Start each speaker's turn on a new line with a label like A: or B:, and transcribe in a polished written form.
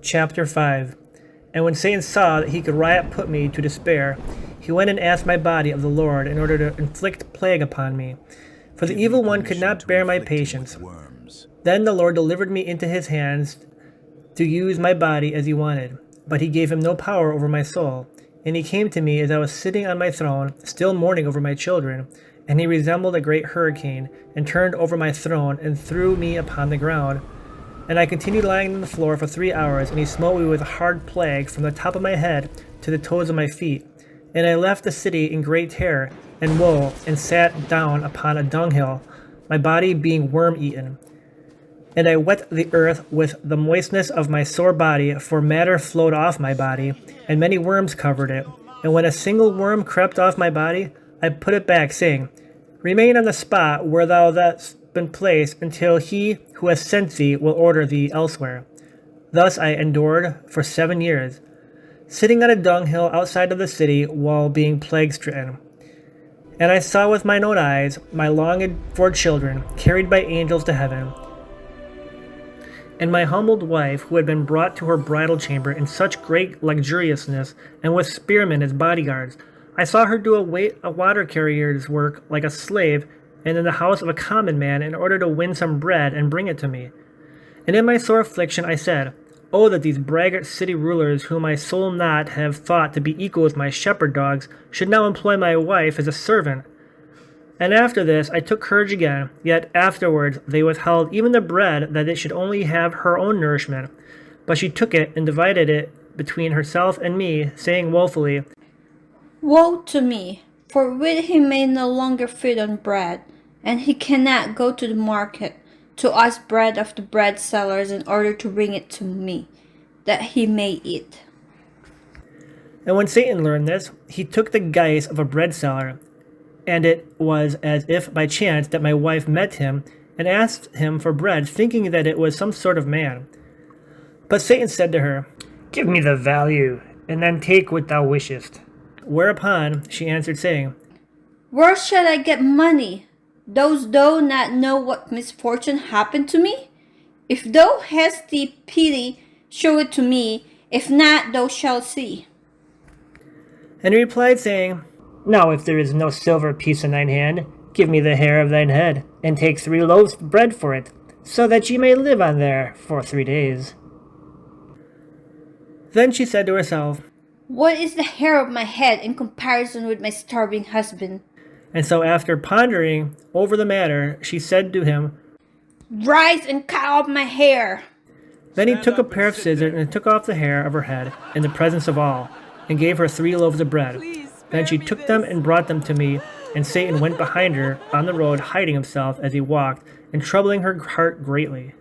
A: Chapter 5. And when Satan saw that he could put me to despair, he went and asked my body of the Lord in order to inflict plague upon me. For the evil one could not bear my patience. Then the Lord delivered me into his hands to use my body as he wanted. But he gave him no power over my soul. And he came to me as I was sitting on my throne, still mourning over my children. And he resembled a great hurricane, and turned over my throne, and threw me upon the ground. And I continued lying on the floor for 3 hours, and he smote me with a hard plague from the top of my head to the toes of my feet. And I left the city in great terror and woe, and sat down upon a dunghill, my body being worm-eaten. And I wet the earth with the moistness of my sore body, for matter flowed off my body, and many worms covered it. And when a single worm crept off my body, I put it back, saying, Remain on the spot where thou hast been placed, until he who has sent thee will order thee elsewhere. Thus I endured for 7 years, sitting on a dunghill outside of the city while being plague-stricken. And I saw with mine own eyes my longed-for children carried by angels to heaven, and my humbled wife, who had been brought to her bridal chamber in such great luxuriousness, and with spearmen as bodyguards. I saw her do a water carrier's work like a slave, and in the house of a common man, in order to win some bread and bring it to me. And in my sore affliction I said, Oh, that these braggart city rulers, whom I soul not have thought to be equal with my shepherd dogs, should now employ my wife as a servant. And after this I took courage again, yet afterwards they withheld even the bread, that it should only have her own nourishment. But she took it and divided it between herself and me, saying woefully,
B: Woe to me, for with him may no longer feed on bread, and he cannot go to the market to ask bread of the bread sellers in order to bring it to me, that he may eat.
A: And when Satan learned this, he took the guise of a bread seller, and it was as if by chance that my wife met him and asked him for bread, thinking that it was some sort of man. But Satan said to her, Give me the value, and then take what thou wishest. Whereupon she answered, saying,
B: Where shall I get money? Dost thou not know what misfortune happened to me? If thou hast the pity, show it to me. If not, thou shalt see.
A: And he replied, saying, Now if there is no silver piece in thine hand, give me the hair of thine head, and take 3 loaves of bread for it, so that ye may live on there for 3 days. Then she said to herself,
B: What is the hair of my head in comparison with my starving husband?
A: And so after pondering over the matter, she said to him,
B: Rise and cut off my hair.
A: Then he took a pair of scissors and took off the hair of her head in the presence of all, and gave her 3 loaves of bread. Then she took them and brought them to me, and Satan went behind her on the road, hiding himself as he walked, and troubling her heart greatly.